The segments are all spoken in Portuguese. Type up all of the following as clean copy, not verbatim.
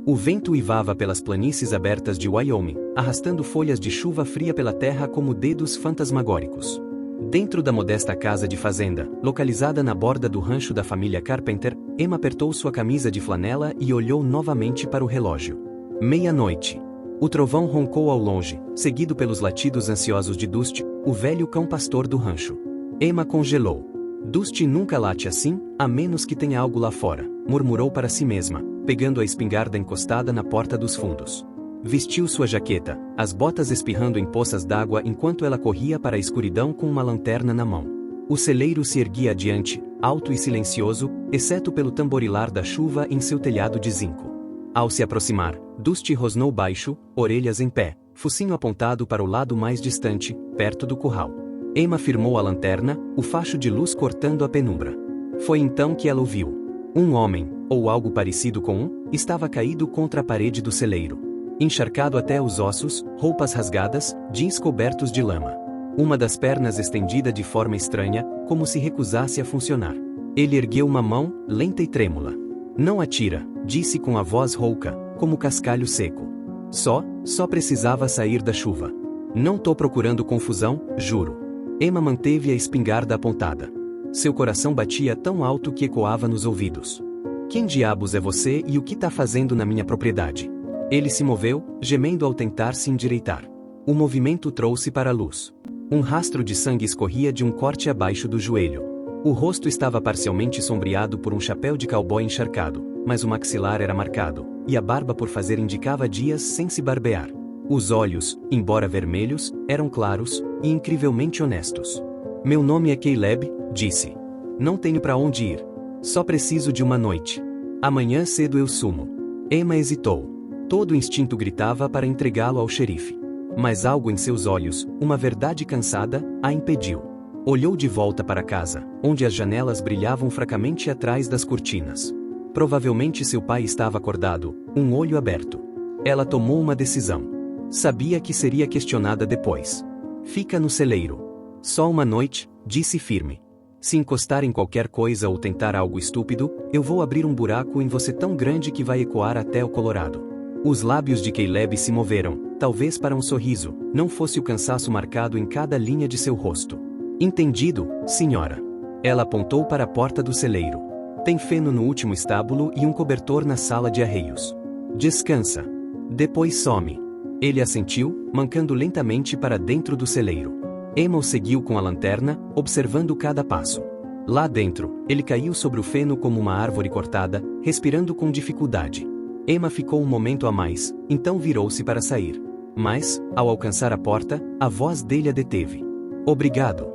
O vento uivava pelas planícies abertas de Wyoming, arrastando folhas de chuva fria pela terra como dedos fantasmagóricos. Dentro da modesta casa de fazenda, localizada na borda do rancho da família Carpenter, Emma apertou sua camisa de flanela e olhou novamente para o relógio. Meia-noite. O trovão roncou ao longe, seguido pelos latidos ansiosos de Dusty, o velho cão pastor do rancho. Emma congelou. Dusty nunca late assim, a menos que tenha algo lá fora, murmurou para si mesma, pegando a espingarda encostada na porta dos fundos. Vestiu sua jaqueta, as botas espirrando em poças d'água enquanto ela corria para a escuridão com uma lanterna na mão. O celeiro se erguia adiante, alto e silencioso, exceto pelo tamborilar da chuva em seu telhado de zinco. Ao se aproximar, Dusty rosnou baixo, orelhas em pé, focinho apontado para o lado mais distante, perto do curral. Emma firmou a lanterna, o facho de luz cortando a penumbra. Foi então que ela ouviu. Um homem, ou algo parecido com um, estava caído contra a parede do celeiro. Encharcado até os ossos, roupas rasgadas, jeans cobertos de lama. Uma das pernas estendida de forma estranha, como se recusasse a funcionar. Ele ergueu uma mão, lenta e trêmula. Não atira, disse com a voz rouca, como cascalho seco. Só precisava sair da chuva. Não tô procurando confusão, juro. Emma manteve a espingarda apontada. Seu coração batia tão alto que ecoava nos ouvidos. Quem diabos é você e o que tá fazendo na minha propriedade? Ele se moveu, gemendo ao tentar se endireitar. O movimento trouxe para a luz. Um rastro de sangue escorria de um corte abaixo do joelho. O rosto estava parcialmente sombreado por um chapéu de cowboy encharcado, mas o maxilar era marcado, e a barba por fazer indicava dias sem se barbear. Os olhos, embora vermelhos, eram claros e incrivelmente honestos. Meu nome é Caleb, disse. Não tenho para onde ir. Só preciso de uma noite. Amanhã cedo eu sumo. Emma hesitou. Todo o instinto gritava para entregá-lo ao xerife. Mas algo em seus olhos, uma verdade cansada, a impediu. Olhou de volta para casa, onde as janelas brilhavam fracamente atrás das cortinas. Provavelmente seu pai estava acordado, um olho aberto. Ela tomou uma decisão. Sabia que seria questionada depois. Fica no celeiro. Só uma noite, disse firme. Se encostar em qualquer coisa ou tentar algo estúpido, eu vou abrir um buraco em você tão grande que vai ecoar até o Colorado. Os lábios de Caleb se moveram, talvez para um sorriso, não fosse o cansaço marcado em cada linha de seu rosto. Entendido, senhora. Ela apontou para a porta do celeiro. Tem feno no último estábulo e um cobertor na sala de arreios. Descansa. Depois some. Ele assentiu, mancando lentamente para dentro do celeiro. Emma o seguiu com a lanterna, observando cada passo. Lá dentro, ele caiu sobre o feno como uma árvore cortada, respirando com dificuldade. Emma ficou um momento a mais, então virou-se para sair. Mas, ao alcançar a porta, a voz dele a deteve. Obrigado.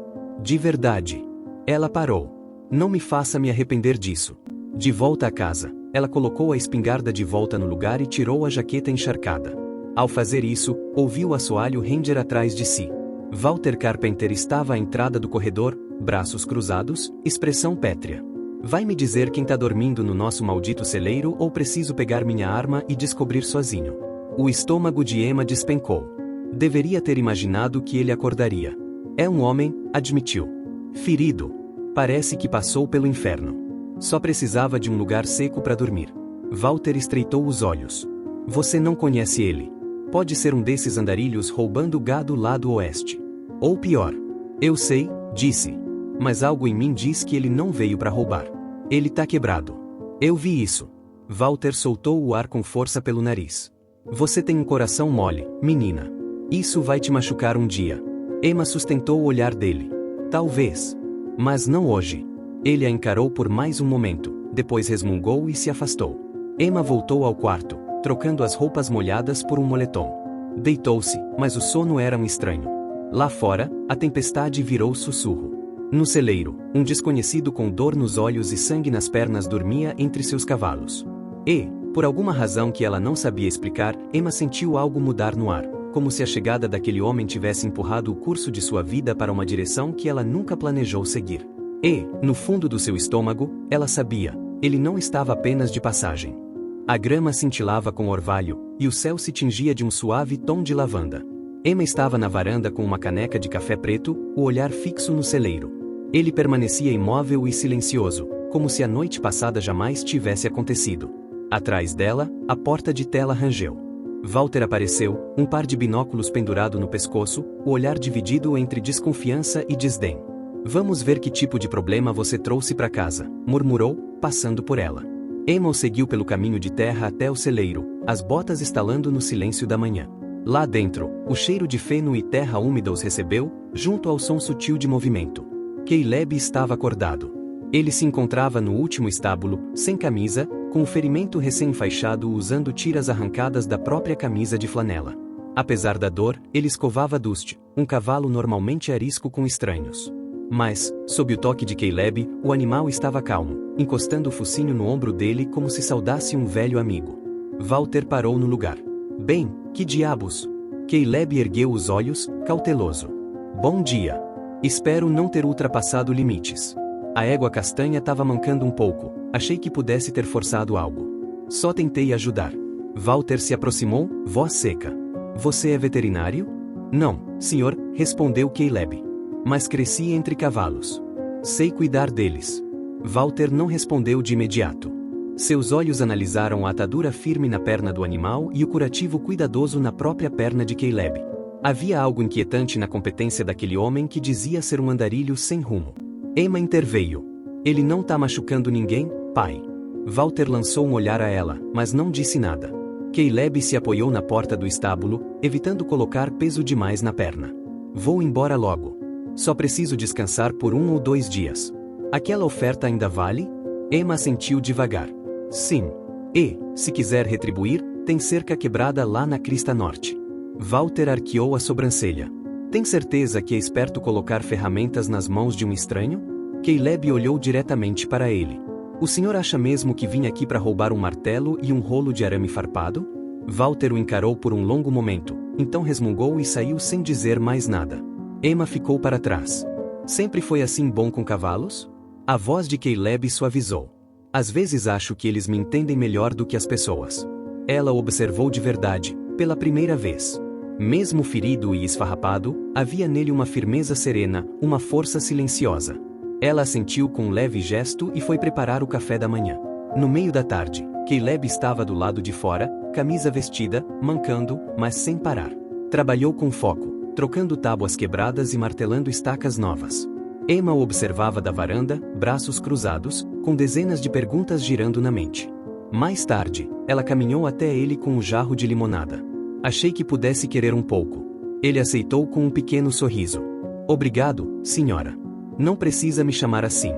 De verdade. Ela parou. Não me faça me arrepender disso. De volta a casa, ela colocou a espingarda de volta no lugar e tirou a jaqueta encharcada. Ao fazer isso, ouviu o assoalho ranger atrás de si. Walter Carpenter estava à entrada do corredor, braços cruzados, expressão pétrea. Vai me dizer quem tá dormindo no nosso maldito celeiro ou preciso pegar minha arma e descobrir sozinho? O estômago de Emma despencou. Deveria ter imaginado que ele acordaria. É um homem, admitiu. Ferido. Parece que passou pelo inferno. Só precisava de um lugar seco para dormir. Walter estreitou os olhos. Você não conhece ele. Pode ser um desses andarilhos roubando gado lá do oeste. Ou pior. Eu sei, disse. Mas algo em mim diz que ele não veio para roubar. Ele tá quebrado. Eu vi isso. Walter soltou o ar com força pelo nariz. Você tem um coração mole, menina. Isso vai te machucar um dia. Emma sustentou o olhar dele. Talvez. Mas não hoje. Ele a encarou por mais um momento, depois resmungou e se afastou. Emma voltou ao quarto, trocando as roupas molhadas por um moletom. Deitou-se, mas o sono era um estranho. Lá fora, a tempestade virou sussurro. No celeiro, um desconhecido com dor nos olhos e sangue nas pernas dormia entre seus cavalos. E, por alguma razão que ela não sabia explicar, Emma sentiu algo mudar no ar, como se a chegada daquele homem tivesse empurrado o curso de sua vida para uma direção que ela nunca planejou seguir. E, no fundo do seu estômago, ela sabia, ele não estava apenas de passagem. A grama cintilava com orvalho, e o céu se tingia de um suave tom de lavanda. Emma estava na varanda com uma caneca de café preto, o olhar fixo no celeiro. Ele permanecia imóvel e silencioso, como se a noite passada jamais tivesse acontecido. Atrás dela, a porta de tela rangeu. Walter apareceu, um par de binóculos pendurado no pescoço, o olhar dividido entre desconfiança e desdém. Vamos ver que tipo de problema você trouxe para casa, murmurou, passando por ela. Emma o seguiu pelo caminho de terra até o celeiro, as botas estalando no silêncio da manhã. Lá dentro, o cheiro de feno e terra úmida os recebeu, junto ao som sutil de movimento. Caleb estava acordado. Ele se encontrava no último estábulo, sem camisa, com o ferimento recém-enfaixado usando tiras arrancadas da própria camisa de flanela. Apesar da dor, ele escovava Dust, um cavalo normalmente arisco com estranhos. Mas, sob o toque de Caleb, o animal estava calmo, encostando o focinho no ombro dele como se saudasse um velho amigo. Walter parou no lugar. Bem, que diabos? Caleb ergueu os olhos, cauteloso. Bom dia. Espero não ter ultrapassado limites. A égua castanha estava mancando um pouco, achei que pudesse ter forçado algo. Só tentei ajudar. Walter se aproximou, voz seca. Você é veterinário? Não, senhor, respondeu Caleb. Mas cresci entre cavalos. Sei cuidar deles. Walter não respondeu de imediato. Seus olhos analisaram a atadura firme na perna do animal e o curativo cuidadoso na própria perna de Caleb. Havia algo inquietante na competência daquele homem que dizia ser um andarilho sem rumo. Emma interveio. Ele não tá machucando ninguém, pai. Walter lançou um olhar a ela, mas não disse nada. Caleb se apoiou na porta do estábulo, evitando colocar peso demais na perna. Vou embora logo. Só preciso descansar por 1 ou 2 dias. Aquela oferta ainda vale? Emma assentiu devagar. Sim. E, se quiser retribuir, tem cerca quebrada lá na crista norte. Walter arqueou a sobrancelha. Tem certeza que é esperto colocar ferramentas nas mãos de um estranho? Caleb olhou diretamente para ele. O senhor acha mesmo que vim aqui para roubar um martelo e um rolo de arame farpado? Walter o encarou por um longo momento, então resmungou e saiu sem dizer mais nada. Emma ficou para trás. Sempre foi assim bom com cavalos? A voz de Caleb suavizou. Às vezes acho que eles me entendem melhor do que as pessoas. Ela o observou de verdade, pela primeira vez. Mesmo ferido e esfarrapado, havia nele uma firmeza serena, uma força silenciosa. Ela assentiu com um leve gesto e foi preparar o café da manhã. No meio da tarde, Caleb estava do lado de fora, camisa vestida, mancando, mas sem parar. Trabalhou com foco, trocando tábuas quebradas e martelando estacas novas. Emma o observava da varanda, braços cruzados, com dezenas de perguntas girando na mente. Mais tarde, ela caminhou até ele com um jarro de limonada. Achei que pudesse querer um pouco. Ele aceitou com um pequeno sorriso. Obrigado, senhora. Não precisa me chamar assim.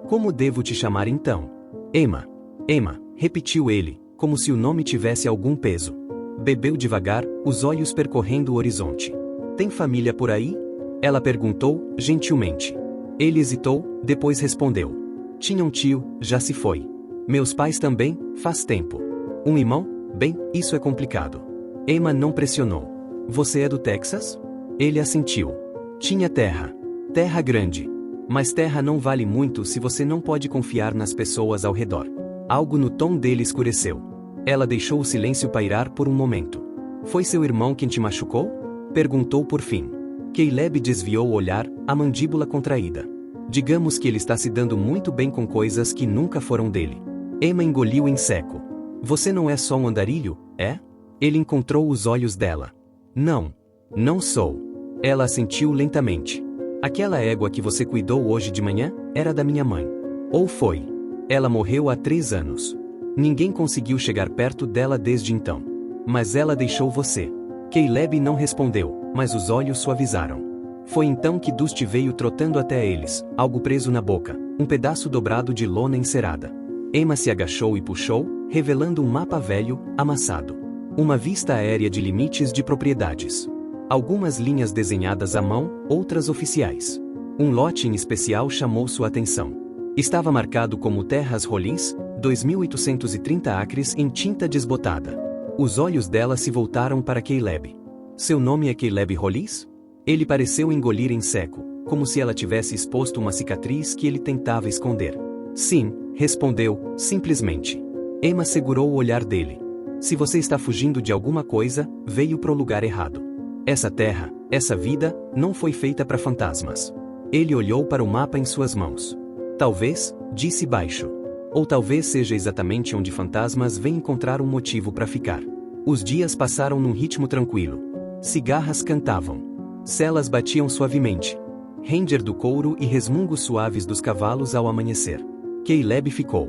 Como devo te chamar então? Emma. Emma, repetiu ele, como se o nome tivesse algum peso. Bebeu devagar, os olhos percorrendo o horizonte. Tem família por aí? Ela perguntou, gentilmente. Ele hesitou, depois respondeu. Tinha um tio, já se foi. Meus pais também, faz tempo. Um irmão? Bem, isso é complicado. Emma não pressionou. Você é do Texas? Ele assentiu. Tinha terra. Terra grande. Mas terra não vale muito se você não pode confiar nas pessoas ao redor. Algo no tom dele escureceu. Ela deixou o silêncio pairar por um momento. Foi seu irmão quem te machucou? Perguntou por fim. Caleb desviou o olhar, a mandíbula contraída. Digamos que ele está se dando muito bem com coisas que nunca foram dele. Emma engoliu em seco. Você não é só um andarilho, é? Ele encontrou os olhos dela. Não. Não sou. Ela assentiu lentamente. Aquela égua que você cuidou hoje de manhã, era da minha mãe. Ou foi? Ela morreu há 3 anos. Ninguém conseguiu chegar perto dela desde então. Mas ela deixou você. Caleb não respondeu, mas os olhos suavizaram. Foi então que Dust veio trotando até eles, algo preso na boca, um pedaço dobrado de lona encerada. Emma se agachou e puxou, revelando um mapa velho, amassado. Uma vista aérea de limites de propriedades. Algumas linhas desenhadas à mão, outras oficiais. Um lote em especial chamou sua atenção. Estava marcado como Terras Rollins, 2.830 acres em tinta desbotada. Os olhos dela se voltaram para Caleb. Seu nome é Caleb Rollins? Ele pareceu engolir em seco, como se ela tivesse exposto uma cicatriz que ele tentava esconder. Sim, respondeu, simplesmente. Emma segurou o olhar dele. Se você está fugindo de alguma coisa, veio pro lugar errado. Essa terra, essa vida, não foi feita para fantasmas. Ele olhou para o mapa em suas mãos. Talvez, disse baixo. Ou talvez seja exatamente onde fantasmas vêm encontrar um motivo para ficar. Os dias passaram num ritmo tranquilo. Cigarras cantavam. Celas batiam suavemente. Ranger do couro e resmungos suaves dos cavalos ao amanhecer. Caleb ficou.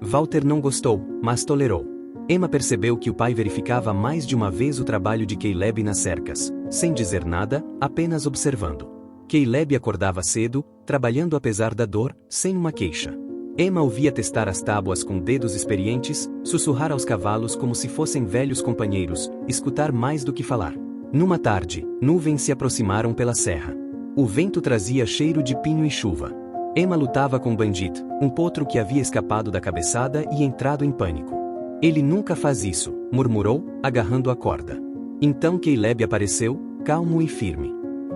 Walter não gostou, mas tolerou. Emma percebeu que o pai verificava mais de uma vez o trabalho de Caleb nas cercas, sem dizer nada, apenas observando. Caleb acordava cedo, trabalhando apesar da dor, sem uma queixa. Emma ouvia testar as tábuas com dedos experientes, sussurrar aos cavalos como se fossem velhos companheiros, escutar mais do que falar. Numa tarde, nuvens se aproximaram pela serra. O vento trazia cheiro de pinho e chuva. Emma lutava com Bandit, um potro que havia escapado da cabeçada e entrado em pânico. Ele nunca faz isso, murmurou, agarrando a corda. Então Caleb apareceu, calmo e firme.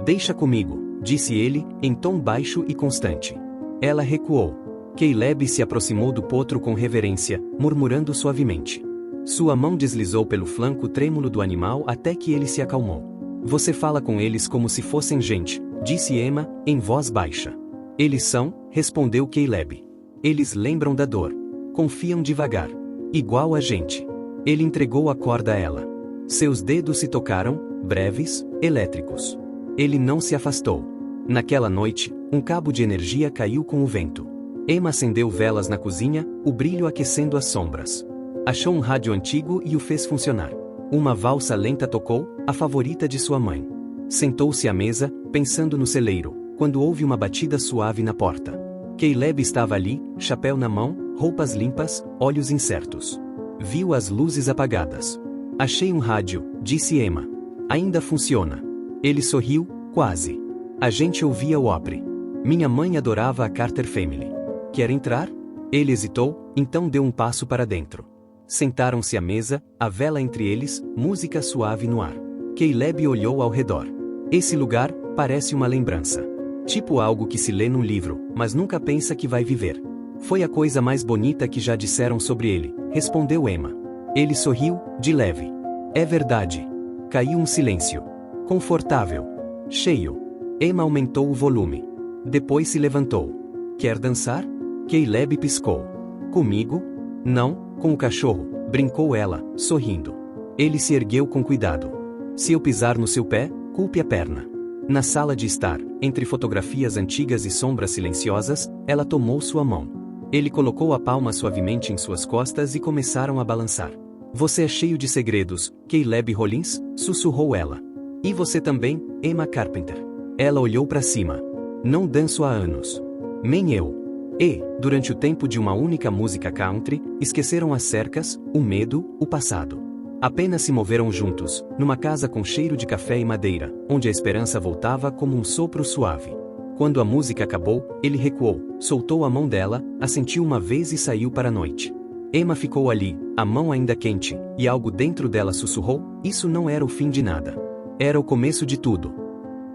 Deixa comigo, disse ele, em tom baixo e constante. Ela recuou. Caleb se aproximou do potro com reverência, murmurando suavemente. Sua mão deslizou pelo flanco trêmulo do animal até que ele se acalmou. Você fala com eles como se fossem gente, disse Emma, em voz baixa. Eles são, respondeu Caleb. Eles lembram da dor. Confiam devagar. Igual a gente. Ele entregou a corda a ela. Seus dedos se tocaram, breves, elétricos. Ele não se afastou. Naquela noite, um cabo de energia caiu com o vento. Emma acendeu velas na cozinha, o brilho aquecendo as sombras. Achou um rádio antigo e o fez funcionar. Uma valsa lenta tocou, a favorita de sua mãe. Sentou-se à mesa, pensando no celeiro, quando houve uma batida suave na porta. Caleb estava ali, chapéu na mão, roupas limpas, olhos incertos. Viu as luzes apagadas. Achei um rádio, disse Emma. Ainda funciona. Ele sorriu, quase. A gente ouvia o Opry. Minha mãe adorava a Carter Family. Quer entrar? Ele hesitou, então deu um passo para dentro. Sentaram-se à mesa, a vela entre eles, música suave no ar. Caleb olhou ao redor. Esse lugar parece uma lembrança. Tipo algo que se lê num livro, mas nunca pensa que vai viver. Foi a coisa mais bonita que já disseram sobre ele, respondeu Emma. Ele sorriu, de leve. É verdade. Caiu um silêncio. Confortável. Cheio. Emma aumentou o volume. Depois se levantou. Quer dançar? Caleb piscou. Comigo? Não, com o cachorro, brincou ela, sorrindo. Ele se ergueu com cuidado. Se eu pisar no seu pé, culpe a perna. Na sala de estar, entre fotografias antigas e sombras silenciosas, ela tomou sua mão. Ele colocou a palma suavemente em suas costas e começaram a balançar. Você é cheio de segredos, Caleb Rollins, sussurrou ela. E você também, Emma Carpenter. Ela olhou para cima. Não danço há anos. Nem eu. E, durante o tempo de uma única música country, esqueceram as cercas, o medo, o passado. Apenas se moveram juntos, numa casa com cheiro de café e madeira, onde a esperança voltava como um sopro suave. Quando a música acabou, ele recuou, soltou a mão dela, assentiu uma vez e saiu para a noite. Emma ficou ali, a mão ainda quente, e algo dentro dela sussurrou, isso não era o fim de nada. Era o começo de tudo.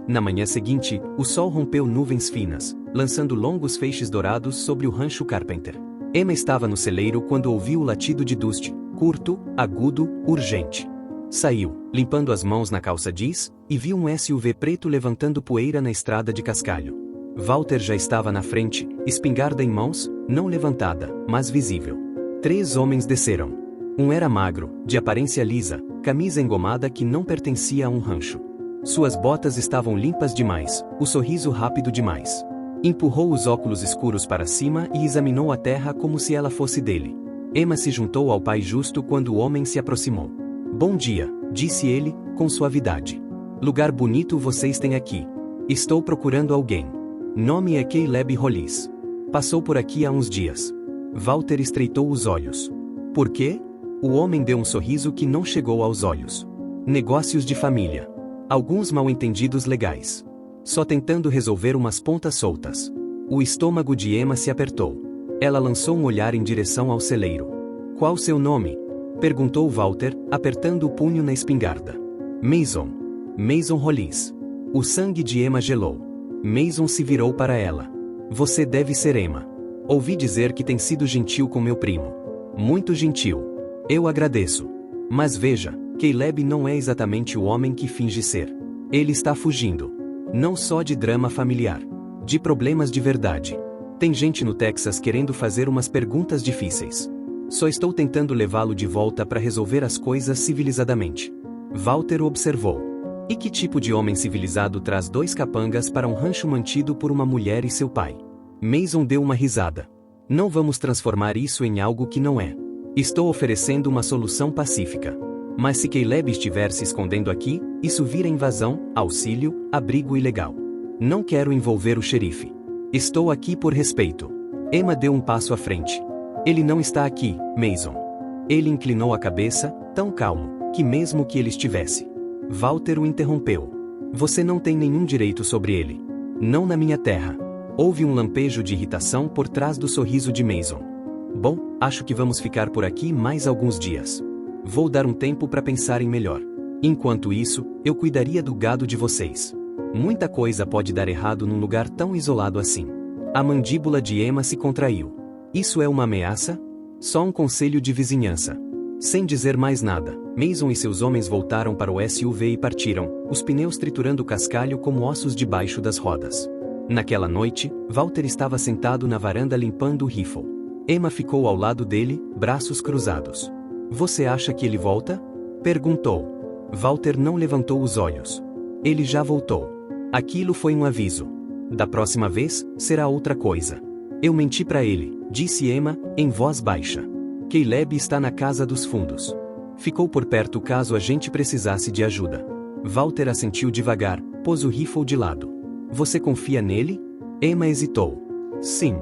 Na manhã seguinte, o sol rompeu nuvens finas, lançando longos feixes dourados sobre o rancho Carpenter. Emma estava no celeiro quando ouviu o latido de Dusty, curto, agudo, urgente. Saiu, limpando as mãos na calça jeans, e viu um SUV preto levantando poeira na estrada de cascalho. Walter já estava na frente, espingarda em mãos, não levantada, mas visível. 3 homens desceram. Um era magro, de aparência lisa, camisa engomada que não pertencia a um rancho. Suas botas estavam limpas demais, o sorriso rápido demais. Empurrou os óculos escuros para cima e examinou a terra como se ela fosse dele. Emma se juntou ao pai justo quando o homem se aproximou. Bom dia, disse ele, com suavidade. Lugar bonito vocês têm aqui. Estou procurando alguém. Nome é Caleb Rollins. Passou por aqui há uns dias. Walter estreitou os olhos. Por quê? O homem deu um sorriso que não chegou aos olhos. Negócios de família. Alguns mal-entendidos legais. Só tentando resolver umas pontas soltas. O estômago de Emma se apertou. Ela lançou um olhar em direção ao celeiro. Qual seu nome? Perguntou Walter, apertando o punho na espingarda. Mason. Mason Rollins. O sangue de Emma gelou. Mason se virou para ela. Você deve ser Emma. Ouvi dizer que tem sido gentil com meu primo. Muito gentil. Eu agradeço. Mas veja, Caleb não é exatamente o homem que finge ser. Ele está fugindo. Não só de drama familiar. De problemas de verdade. Tem gente no Texas querendo fazer umas perguntas difíceis. Só estou tentando levá-lo de volta para resolver as coisas civilizadamente. Walter o observou. E que tipo de homem civilizado traz 2 capangas para um rancho mantido por uma mulher e seu pai? Mason deu uma risada. Não vamos transformar isso em algo que não é. Estou oferecendo uma solução pacífica. Mas se Caleb estiver se escondendo aqui, isso vira invasão, auxílio, abrigo ilegal. Não quero envolver o xerife. Estou aqui por respeito. Emma deu um passo à frente. Ele não está aqui, Mason. Ele inclinou a cabeça, tão calmo, que mesmo que ele estivesse. Walter o interrompeu. Você não tem nenhum direito sobre ele. Não na minha terra. Houve um lampejo de irritação por trás do sorriso de Mason. Bom, acho que vamos ficar por aqui mais alguns dias. Vou dar um tempo para pensarem melhor. Enquanto isso, eu cuidaria do gado de vocês. Muita coisa pode dar errado num lugar tão isolado assim. A mandíbula de Emma se contraiu. Isso é uma ameaça? Só um conselho de vizinhança. Sem dizer mais nada, Mason e seus homens voltaram para o SUV e partiram, os pneus triturando o cascalho como ossos debaixo das rodas. Naquela noite, Walter estava sentado na varanda limpando o rifle. Emma ficou ao lado dele, braços cruzados. Você acha que ele volta? Perguntou. Walter não levantou os olhos. Ele já voltou. Aquilo foi um aviso. Da próxima vez, será outra coisa. Eu menti para ele, disse Emma, em voz baixa. Caleb está na casa dos fundos. Ficou por perto caso a gente precisasse de ajuda. Walter assentiu devagar, pôs o rifle de lado. Você confia nele? Emma hesitou. Sim.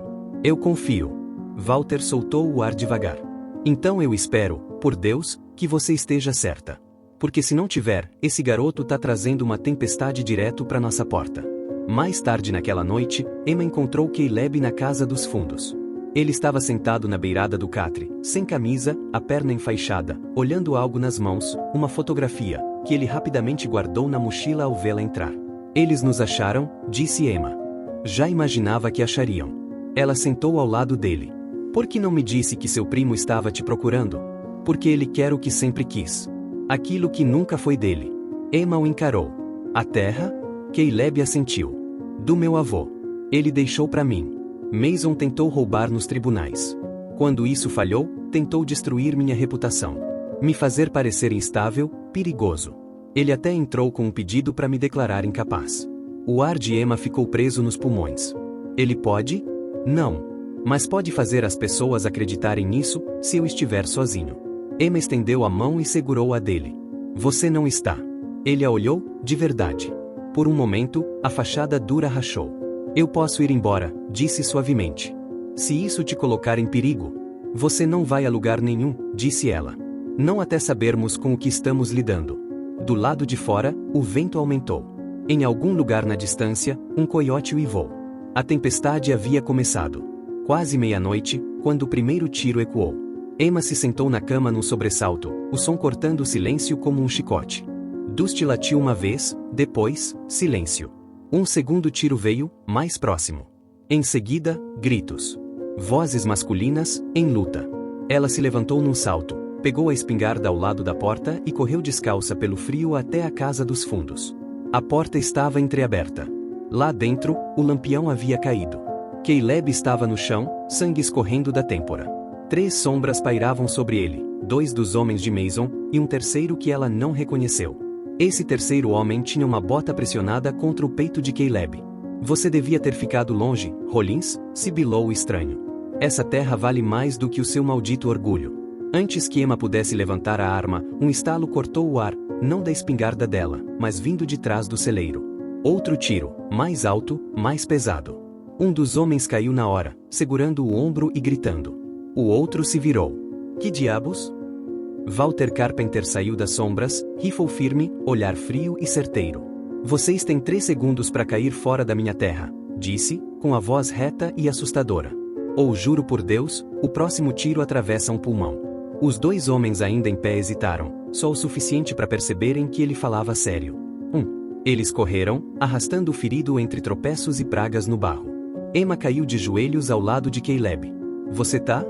Eu confio. Walter soltou o ar devagar. Então eu espero, por Deus, que você esteja certa. Porque se não tiver, esse garoto tá trazendo uma tempestade direto para nossa porta. Mais tarde naquela noite, Emma encontrou Caleb na casa dos fundos. Ele estava sentado na beirada do catre, sem camisa, a perna enfaixada, olhando algo nas mãos, uma fotografia, que ele rapidamente guardou na mochila ao vê-la entrar. Eles nos acharam, disse Emma. Já imaginava que achariam. Ela sentou ao lado dele. Por que não me disse que seu primo estava te procurando? Porque ele quer o que sempre quis. Aquilo que nunca foi dele. Emma o encarou. A terra? Caleb assentiu. Do meu avô. Ele deixou para mim. Mason tentou roubar nos tribunais. Quando isso falhou, tentou destruir minha reputação. Me fazer parecer instável, perigoso. Ele até entrou com um pedido para me declarar incapaz. O ar de Emma ficou preso nos pulmões. Ele pode? Não. Mas pode fazer as pessoas acreditarem nisso, se eu estiver sozinho. Emma estendeu a mão e segurou a dele. Você não está. Ele a olhou, de verdade. Por um momento, a fachada dura rachou. Eu posso ir embora, disse suavemente. Se isso te colocar em perigo, você não vai a lugar nenhum, disse ela. Não até sabermos com o que estamos lidando. Do lado de fora, o vento aumentou. Em algum lugar na distância, um coiote uivou. A tempestade havia começado. Quase meia-noite, quando o primeiro tiro ecoou. Emma se sentou na cama num sobressalto, o som cortando o silêncio como um chicote. Dusty latiu uma vez, depois, silêncio. Um segundo tiro veio, mais próximo. Em seguida, gritos. Vozes masculinas, em luta. Ela se levantou num salto, pegou a espingarda ao lado da porta e correu descalça pelo frio até a casa dos fundos. A porta estava entreaberta. Lá dentro, o lampião havia caído. Caleb estava no chão, sangue escorrendo da têmpora. 3 sombras pairavam sobre ele, 2 dos homens de Mason, e um terceiro que ela não reconheceu. Esse terceiro homem tinha uma bota pressionada contra o peito de Caleb. Você devia ter ficado longe, Rollins, sibilou o estranho. Essa terra vale mais do que o seu maldito orgulho. Antes que Emma pudesse levantar a arma, um estalo cortou o ar, não da espingarda dela, mas vindo de trás do celeiro. Outro tiro, mais alto, mais pesado. Um dos homens caiu na hora, segurando o ombro e gritando. O outro se virou. Que diabos? Walter Carpenter saiu das sombras, rifle firme, olhar frio e certeiro. Vocês têm 3 segundos para cair fora da minha terra, disse, com a voz reta e assustadora. Ou juro por Deus, o próximo tiro atravessa um pulmão. Os 2 homens ainda em pé hesitaram, só o suficiente para perceberem que ele falava sério. Eles correram, arrastando o ferido entre tropeços e pragas no barro. Emma caiu de joelhos ao lado de Caleb. Você tá?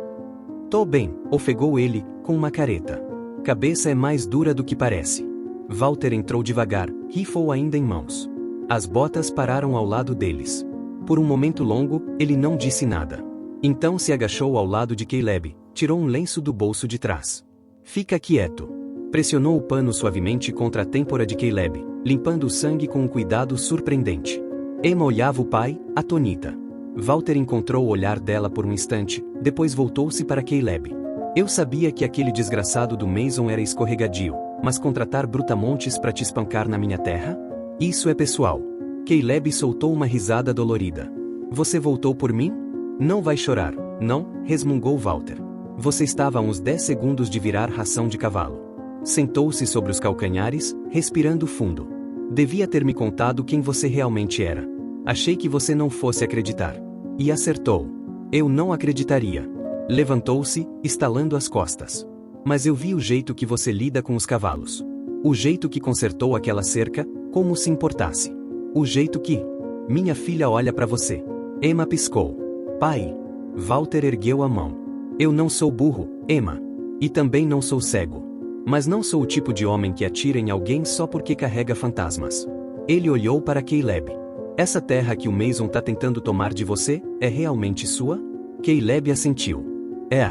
Tô bem, ofegou ele, com uma careta. Cabeça é mais dura do que parece. Walter entrou devagar, rifle ainda em mãos. As botas pararam ao lado deles. Por um momento longo, ele não disse nada. Então se agachou ao lado de Caleb, tirou um lenço do bolso de trás. Fica quieto. Pressionou o pano suavemente contra a têmpora de Caleb, limpando o sangue com um cuidado surpreendente. Emma olhava o pai, atônita. Walter encontrou o olhar dela por um instante, depois voltou-se para Caleb. Eu sabia que aquele desgraçado do Mason era escorregadio, mas contratar brutamontes para te espancar na minha terra? Isso é pessoal. Caleb soltou uma risada dolorida. Você voltou por mim? Não vai chorar, não, resmungou Walter. Você estava a uns 10 segundos de virar ração de cavalo. Sentou-se sobre os calcanhares, respirando fundo. Devia ter me contado quem você realmente era. Achei que você não fosse acreditar. E acertou. Eu não acreditaria. Levantou-se, estalando as costas. Mas eu vi o jeito que você lida com os cavalos. O jeito que consertou aquela cerca, como se importasse. O jeito que... Minha filha olha para você. Emma piscou. Pai. Walter ergueu a mão. Eu não sou burro, Emma. E também não sou cego. Mas não sou o tipo de homem que atira em alguém só porque carrega fantasmas. Ele olhou para Caleb. Essa terra que o Mason tá tentando tomar de você, é realmente sua? Caleb assentiu. É.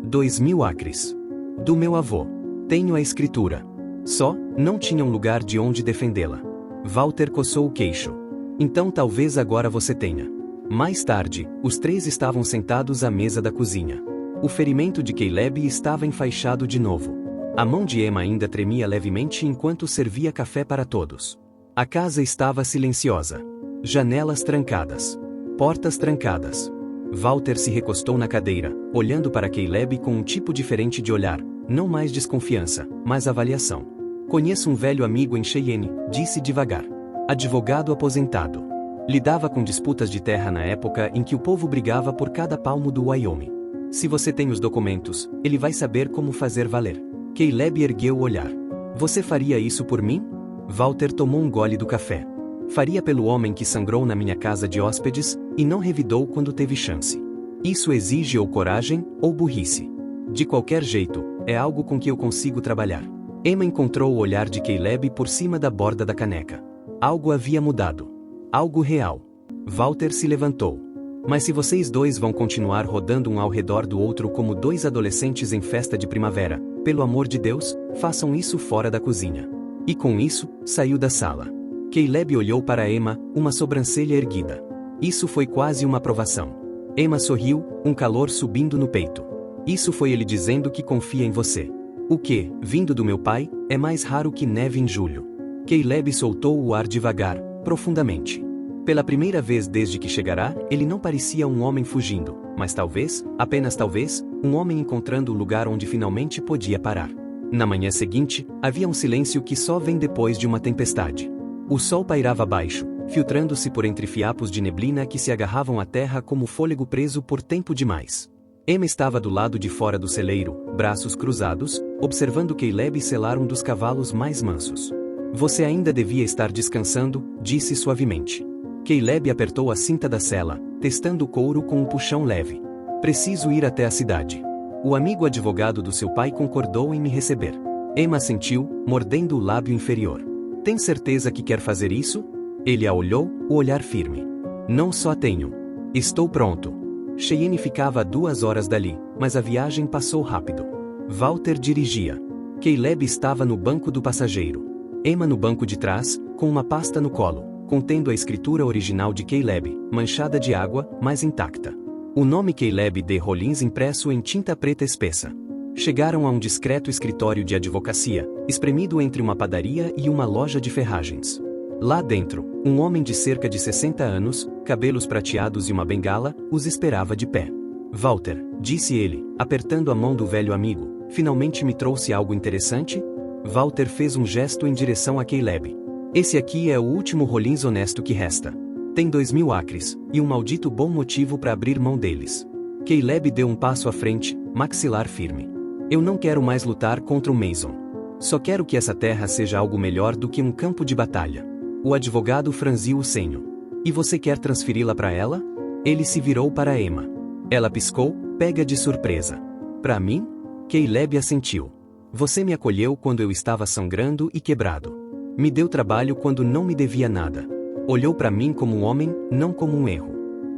2.000 acres. Do meu avô. Tenho a escritura. Só, não tinha um lugar de onde defendê-la. Walter coçou o queixo. Então talvez agora você tenha. Mais tarde, os três estavam sentados à mesa da cozinha. O ferimento de Caleb estava enfaixado de novo. A mão de Emma ainda tremia levemente enquanto servia café para todos. A casa estava silenciosa. Janelas trancadas. Portas trancadas. Walter se recostou na cadeira, olhando para Caleb com um tipo diferente de olhar, não mais desconfiança, mas avaliação. Conheço um velho amigo em Cheyenne, disse devagar. Advogado aposentado. Lidava com disputas de terra na época em que o povo brigava por cada palmo do Wyoming. Se você tem os documentos, ele vai saber como fazer valer. Caleb ergueu o olhar. Você faria isso por mim? Walter tomou um gole do café. Faria pelo homem que sangrou na minha casa de hóspedes, e não revidou quando teve chance. Isso exige ou coragem, ou burrice. De qualquer jeito, é algo com que eu consigo trabalhar. Emma encontrou o olhar de Caleb por cima da borda da caneca. Algo havia mudado. Algo real. Walter se levantou. Mas se vocês dois vão continuar rodando um ao redor do outro como dois adolescentes em festa de primavera, pelo amor de Deus, façam isso fora da cozinha. E com isso, saiu da sala. Caleb olhou para Emma, uma sobrancelha erguida. Isso foi quase uma aprovação. Emma sorriu, um calor subindo no peito. Isso foi ele dizendo que confia em você. O que, vindo do meu pai, é mais raro que neve em julho. Caleb soltou o ar devagar, profundamente. Pela primeira vez desde que chegará, ele não parecia um homem fugindo, mas talvez, apenas talvez, um homem encontrando o lugar onde finalmente podia parar. Na manhã seguinte, havia um silêncio que só vem depois de uma tempestade. O sol pairava baixo, filtrando-se por entre fiapos de neblina que se agarravam à terra como fôlego preso por tempo demais. Emma estava do lado de fora do celeiro, braços cruzados, observando Caleb selar um dos cavalos mais mansos. Você ainda devia estar descansando, disse suavemente. Caleb apertou a cinta da sela, testando o couro com um puxão leve. Preciso ir até a cidade. O amigo advogado do seu pai concordou em me receber. Emma assentiu, mordendo o lábio inferior. Tem certeza que quer fazer isso? Ele a olhou, o olhar firme. Não só tenho. Estou pronto. Cheyenne ficava a 2 horas dali, mas a viagem passou rápido. Walter dirigia. Caleb estava no banco do passageiro. Emma no banco de trás, com uma pasta no colo, contendo a escritura original de Caleb, manchada de água, mas intacta. O nome Caleb D. Rollins impresso em tinta preta espessa. Chegaram a um discreto escritório de advocacia, espremido entre uma padaria e uma loja de ferragens. Lá dentro, um homem de cerca de 60 anos, cabelos prateados e uma bengala, os esperava de pé. Walter, disse ele, apertando a mão do velho amigo, finalmente me trouxe algo interessante? Walter fez um gesto em direção a Caleb. Esse aqui é o último Rollins honesto que resta. Tem 2.000 acres, e um maldito bom motivo para abrir mão deles. Caleb deu um passo à frente, maxilar firme. Eu não quero mais lutar contra o Mason. Só quero que essa terra seja algo melhor do que um campo de batalha. O advogado franziu o senho. E você quer transferi-la para ela? Ele se virou para Emma. Ela piscou, pega de surpresa. Para mim? Caleb assentiu. Você me acolheu quando eu estava sangrando e quebrado. Me deu trabalho quando não me devia nada. Olhou para mim como um homem, não como um erro.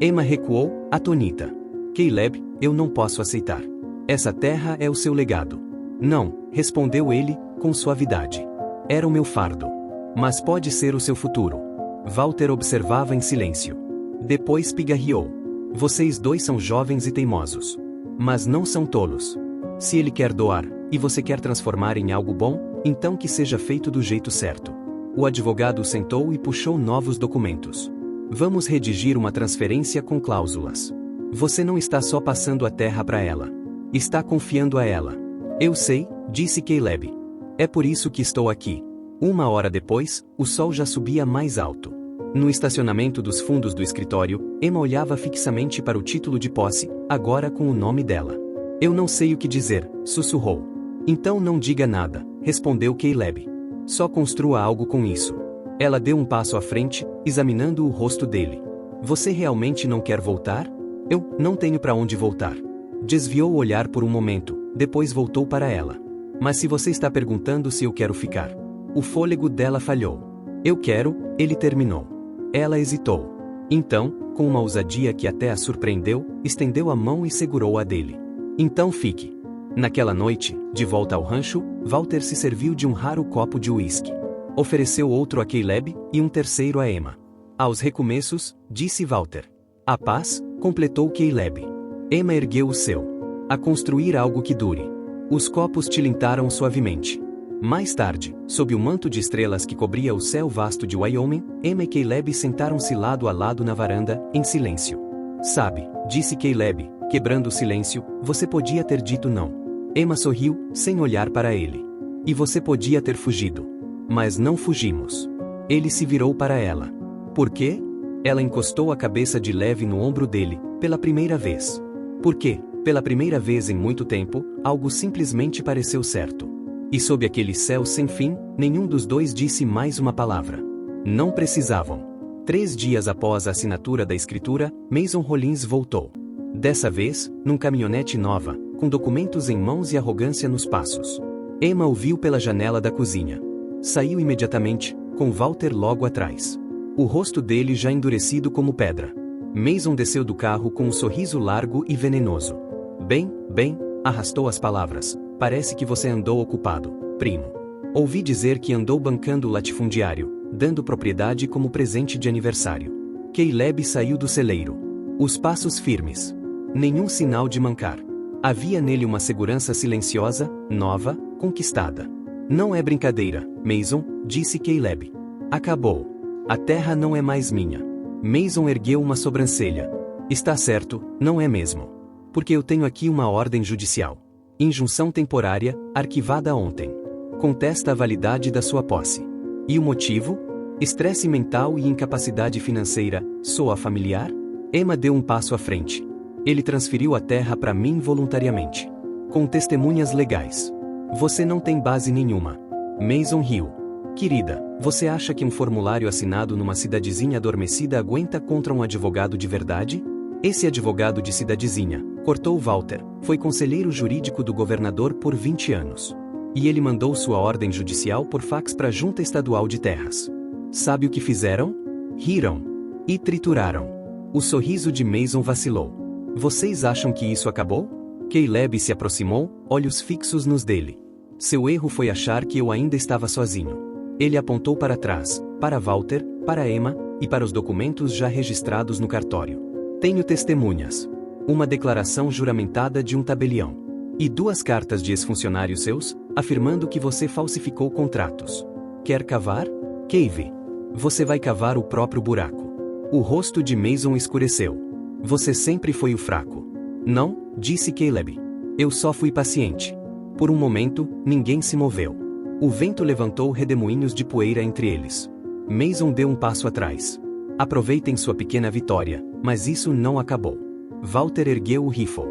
Emma recuou, atonita. Caleb, eu não posso aceitar. Essa terra é o seu legado. Não, respondeu ele, com suavidade. Era o meu fardo. Mas pode ser o seu futuro. Walter observava em silêncio. Depois pigarreou. Vocês dois são jovens e teimosos. Mas não são tolos. Se ele quer doar, e você quer transformar em algo bom, então que seja feito do jeito certo. O advogado sentou e puxou novos documentos. Vamos redigir uma transferência com cláusulas. Você não está só passando a terra para ela. Está confiando a ela. Eu sei, disse Caleb. É por isso que estou aqui. 1 hora depois, o sol já subia mais alto. No estacionamento dos fundos do escritório, Emma olhava fixamente para o título de posse, agora com o nome dela. Eu não sei o que dizer, sussurrou. Então não diga nada, respondeu Caleb. Só construa algo com isso. Ela deu um passo à frente, examinando o rosto dele. Você realmente não quer voltar? Eu não tenho para onde voltar. Desviou o olhar por um momento, depois voltou para ela. Mas se você está perguntando se eu quero ficar. O fôlego dela falhou. Eu quero, ele terminou. Ela hesitou. Então, com uma ousadia que até a surpreendeu, estendeu a mão e segurou a dele. Então fique. Naquela noite, de volta ao rancho, Walter se serviu de um raro copo de uísque. Ofereceu outro a Caleb e um terceiro a Emma. Aos recomeços, disse Walter. A paz, completou Caleb. Emma ergueu o seu. A construir algo que dure. Os copos tilintaram suavemente. Mais tarde, sob o manto de estrelas que cobria o céu vasto de Wyoming, Emma e Caleb sentaram-se lado a lado na varanda, em silêncio. Sabe, disse Caleb, quebrando o silêncio, você podia ter dito não. Emma sorriu, sem olhar para ele. E você podia ter fugido. Mas não fugimos. Ele se virou para ela. Por quê? Ela encostou a cabeça de leve no ombro dele, pela primeira vez. Por quê? Pela primeira vez em muito tempo, algo simplesmente pareceu certo. E sob aquele céu sem fim, nenhum dos dois disse mais uma palavra. Não precisavam. 3 dias após a assinatura da escritura, Mason Rollins voltou. Dessa vez, num caminhonete nova, com documentos em mãos e arrogância nos passos. Emma o viu pela janela da cozinha. Saiu imediatamente, com Walter logo atrás. O rosto dele já endurecido como pedra. Mason desceu do carro com um sorriso largo e venenoso. Bem, arrastou as palavras. Parece que você andou ocupado, primo. Ouvi dizer que andou bancando o latifundiário, dando propriedade como presente de aniversário. Caleb saiu do celeiro. Os passos firmes. Nenhum sinal de mancar. Havia nele uma segurança silenciosa, nova, conquistada. Não é brincadeira, Mason, disse Caleb. Acabou. A terra não é mais minha. Mason ergueu uma sobrancelha. Está certo, não é mesmo. Porque eu tenho aqui uma ordem judicial. Injunção temporária, arquivada ontem. Contesta a validade da sua posse. E o motivo? Estresse mental e incapacidade financeira, soa familiar? Emma deu um passo à frente. Ele transferiu a terra para mim voluntariamente. Com testemunhas legais. Você não tem base nenhuma. Mason riu. Querida, você acha que um formulário assinado numa cidadezinha adormecida aguenta contra um advogado de verdade? Esse advogado de cidadezinha, cortou Walter, foi conselheiro jurídico do governador por 20 anos. E ele mandou sua ordem judicial por fax para a Junta Estadual de Terras. Sabe o que fizeram? Riram. E trituraram. O sorriso de Mason vacilou. Vocês acham que isso acabou? Caleb se aproximou, olhos fixos nos dele. Seu erro foi achar que eu ainda estava sozinho. Ele apontou para trás, para Walter, para Emma, e para os documentos já registrados no cartório. Tenho testemunhas. Uma declaração juramentada de um tabelião. E 2 cartas de ex-funcionários seus, afirmando que você falsificou contratos. Quer cavar? Cave. Você vai cavar o próprio buraco. O rosto de Mason escureceu. Você sempre foi o fraco. Não, disse Caleb. Eu só fui paciente. Por um momento, ninguém se moveu. O vento levantou redemoinhos de poeira entre eles. Mason deu um passo atrás. Aproveitem sua pequena vitória, mas isso não acabou. Walter ergueu o rifle.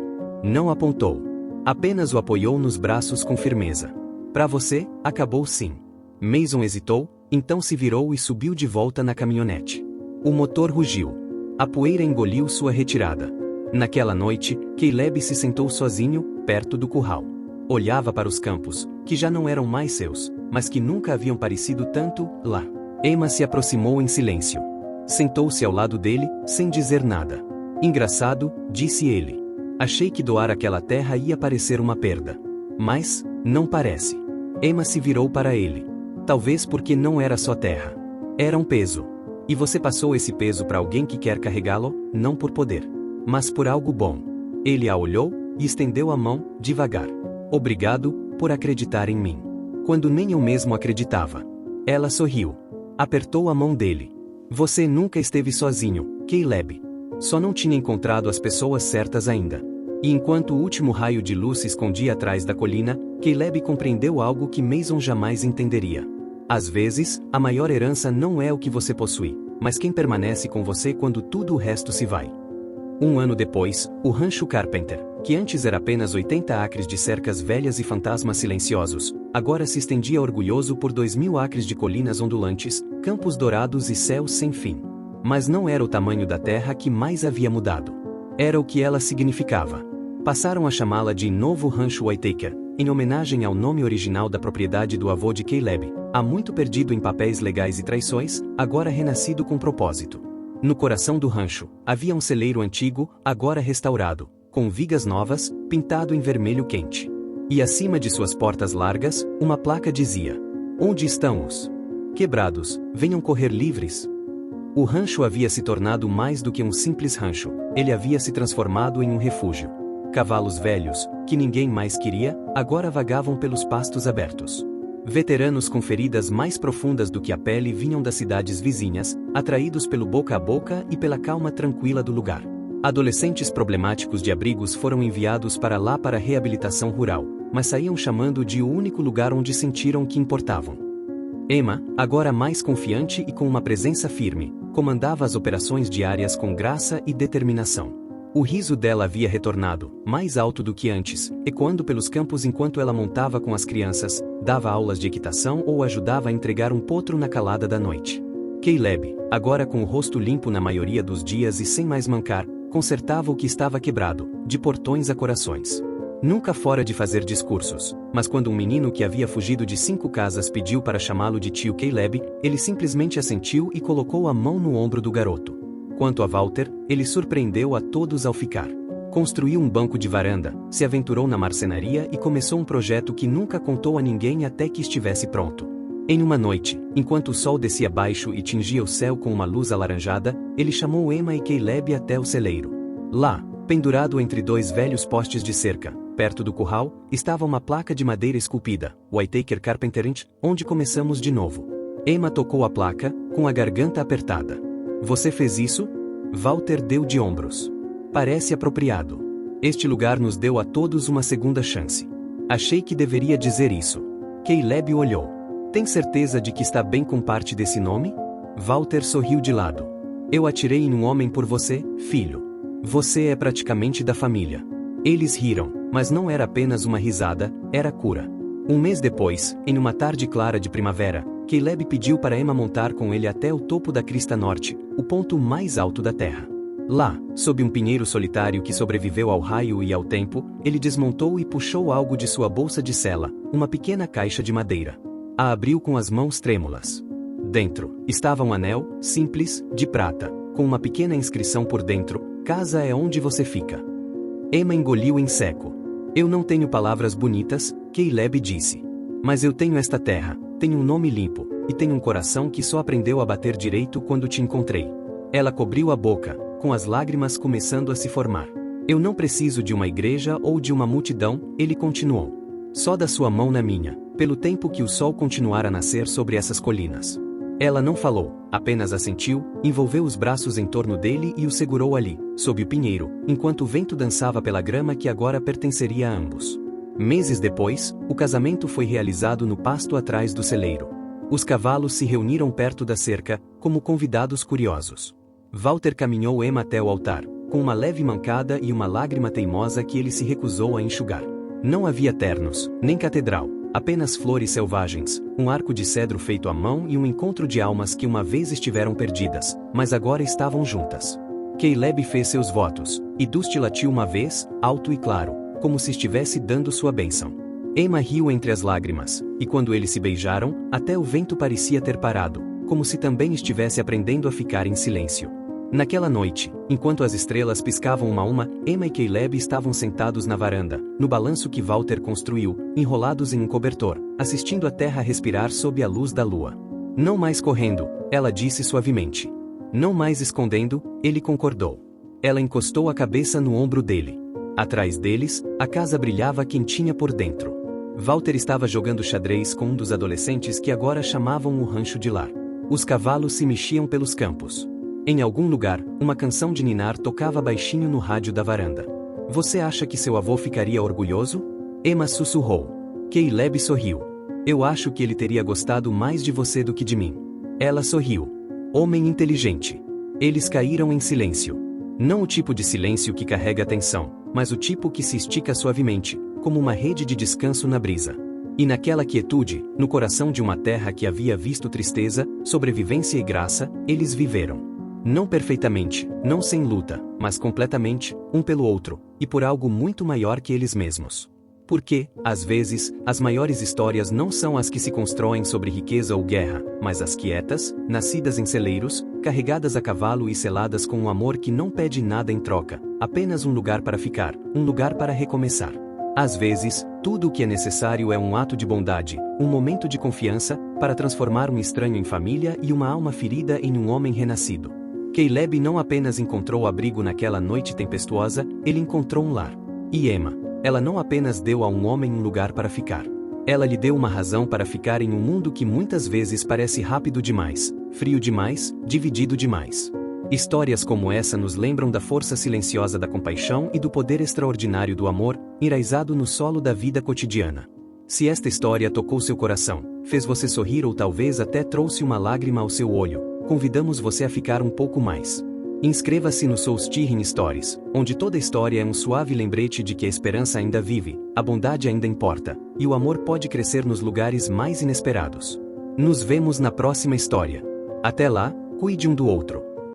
Não apontou. Apenas o apoiou nos braços com firmeza. Para você, acabou sim. Mason hesitou, então se virou e subiu de volta na caminhonete. O motor rugiu. A poeira engoliu sua retirada. Naquela noite, Caleb se sentou sozinho, perto do curral. Olhava para os campos, que já não eram mais seus, mas que nunca haviam parecido tanto, lá. Emma se aproximou em silêncio. Sentou-se ao lado dele, sem dizer nada. Engraçado, disse ele. Achei que doar aquela terra ia parecer uma perda. Mas, não parece. Emma se virou para ele. Talvez porque não era só terra. Era um peso. E você passou esse peso para alguém que quer carregá-lo, não por poder, mas por algo bom. Ele a olhou e estendeu a mão, devagar. Obrigado, por acreditar em mim. Quando nem eu mesmo acreditava. Ela sorriu. Apertou a mão dele. Você nunca esteve sozinho, Caleb. Só não tinha encontrado as pessoas certas ainda. E enquanto o último raio de luz se escondia atrás da colina, Caleb compreendeu algo que Mason jamais entenderia. Às vezes, a maior herança não é o que você possui, mas quem permanece com você quando tudo o resto se vai. Um ano depois, o rancho Carpenter, que antes era apenas 80 acres de cercas velhas e fantasmas silenciosos, agora se estendia orgulhoso por 2.000 acres de colinas ondulantes, campos dourados e céus sem fim. Mas não era o tamanho da terra que mais havia mudado. Era o que ela significava. Passaram a chamá-la de Novo Rancho Whitaker, em homenagem ao nome original da propriedade do avô de Caleb, há muito perdido em papéis legais e traições, agora renascido com propósito. No coração do rancho, havia um celeiro antigo, agora restaurado, com vigas novas, pintado em vermelho quente. E acima de suas portas largas, uma placa dizia: Onde estão os quebrados, venham correr livres. O rancho havia se tornado mais do que um simples rancho, ele havia se transformado em um refúgio. Cavalos velhos, que ninguém mais queria, agora vagavam pelos pastos abertos. Veteranos com feridas mais profundas do que a pele vinham das cidades vizinhas, atraídos pelo boca a boca e pela calma tranquila do lugar. Adolescentes problemáticos de abrigos foram enviados para lá para reabilitação rural, mas saíam chamando de o único lugar onde sentiram que importavam. Emma, agora mais confiante e com uma presença firme, comandava as operações diárias com graça e determinação. O riso dela havia retornado, mais alto do que antes, ecoando pelos campos enquanto ela montava com as crianças, dava aulas de equitação ou ajudava a entregar um potro na calada da noite. Caleb, agora com o rosto limpo na maioria dos dias e sem mais mancar, consertava o que estava quebrado, de portões a corações. Nunca fora de fazer discursos, mas quando um menino que havia fugido de 5 casas pediu para chamá-lo de tio Caleb, ele simplesmente assentiu e colocou a mão no ombro do garoto. Quanto a Walter, ele surpreendeu a todos ao ficar. Construiu um banco de varanda, se aventurou na marcenaria e começou um projeto que nunca contou a ninguém até que estivesse pronto. Em uma noite, enquanto o sol descia baixo e tingia o céu com uma luz alaranjada, ele chamou Emma e Caleb até o celeiro. Lá, pendurado entre 2 velhos postes de cerca, perto do curral, estava uma placa de madeira esculpida, Whitaker Carpenter Inc., onde começamos de novo. Emma tocou a placa, com a garganta apertada. Você fez isso? Walter deu de ombros. Parece apropriado. Este lugar nos deu a todos uma segunda chance. Achei que deveria dizer isso. Caleb olhou. Tem certeza de que está bem com parte desse nome? Walter sorriu de lado. Eu atirei em um homem por você, filho. Você é praticamente da família. Eles riram, mas não era apenas uma risada, era cura. Um mês depois, em uma tarde clara de primavera, Caleb pediu para Emma montar com ele até o topo da crista norte, o ponto mais alto da terra. Lá, sob um pinheiro solitário que sobreviveu ao raio e ao tempo, ele desmontou e puxou algo de sua bolsa de cela, uma pequena caixa de madeira. A abriu com as mãos trêmulas. Dentro, estava um anel, simples, de prata, com uma pequena inscrição por dentro: Casa é onde você fica. Emma engoliu em seco. Eu não tenho palavras bonitas, Caleb disse. Mas eu tenho esta terra, tenho um nome limpo, e tenho um coração que só aprendeu a bater direito quando te encontrei. Ela cobriu a boca, com as lágrimas começando a se formar. Eu não preciso de uma igreja ou de uma multidão, ele continuou. Só da sua mão na minha, pelo tempo que o sol continuar a nascer sobre essas colinas. Ela não falou, apenas assentiu, envolveu os braços em torno dele e o segurou ali, sob o pinheiro, enquanto o vento dançava pela grama que agora pertenceria a ambos. Meses depois, o casamento foi realizado no pasto atrás do celeiro. Os cavalos se reuniram perto da cerca, como convidados curiosos. Walter caminhou Emma até o altar, com uma leve mancada e uma lágrima teimosa que ele se recusou a enxugar. Não havia ternos, nem catedral, apenas flores selvagens, um arco de cedro feito à mão e um encontro de almas que uma vez estiveram perdidas, mas agora estavam juntas. Caleb fez seus votos, e Dusty latiu uma vez, alto e claro, como se estivesse dando sua bênção. Emma riu entre as lágrimas, e quando eles se beijaram, até o vento parecia ter parado, como se também estivesse aprendendo a ficar em silêncio. Naquela noite, enquanto as estrelas piscavam uma a uma, Emma e Caleb estavam sentados na varanda, no balanço que Walter construiu, enrolados em um cobertor, assistindo a terra respirar sob a luz da lua. Não mais correndo, ela disse suavemente. Não mais escondendo, ele concordou. Ela encostou a cabeça no ombro dele. Atrás deles, a casa brilhava quentinha por dentro. Walter estava jogando xadrez com um dos adolescentes que agora chamavam o rancho de lar. Os cavalos se mexiam pelos campos. Em algum lugar, uma canção de ninar tocava baixinho no rádio da varanda. Você acha que seu avô ficaria orgulhoso? Emma sussurrou. Caleb sorriu. Eu acho que ele teria gostado mais de você do que de mim. Ela sorriu. Homem inteligente. Eles caíram em silêncio. Não o tipo de silêncio que carrega atenção, mas o tipo que se estica suavemente, como uma rede de descanso na brisa. E naquela quietude, no coração de uma terra que havia visto tristeza, sobrevivência e graça, eles viveram. Não perfeitamente, não sem luta, mas completamente, um pelo outro, e por algo muito maior que eles mesmos. Porque, às vezes, as maiores histórias não são as que se constroem sobre riqueza ou guerra, mas as quietas, nascidas em celeiros, carregadas a cavalo e seladas com um amor que não pede nada em troca, apenas um lugar para ficar, um lugar para recomeçar. Às vezes, tudo o que é necessário é um ato de bondade, um momento de confiança, para transformar um estranho em família e uma alma ferida em um homem renascido. Caleb não apenas encontrou abrigo naquela noite tempestuosa, ele encontrou um lar. E Emma, ela não apenas deu a um homem um lugar para ficar. Ela lhe deu uma razão para ficar em um mundo que muitas vezes parece rápido demais, frio demais, dividido demais. Histórias como essa nos lembram da força silenciosa da compaixão e do poder extraordinário do amor, enraizado no solo da vida cotidiana. Se esta história tocou seu coração, fez você sorrir ou talvez até trouxe uma lágrima ao seu olho, convidamos você a ficar um pouco mais. Inscreva-se no Soul Stirring Stories, onde toda história é um suave lembrete de que a esperança ainda vive, a bondade ainda importa, e o amor pode crescer nos lugares mais inesperados. Nos vemos na próxima história. Até lá, cuide um do outro.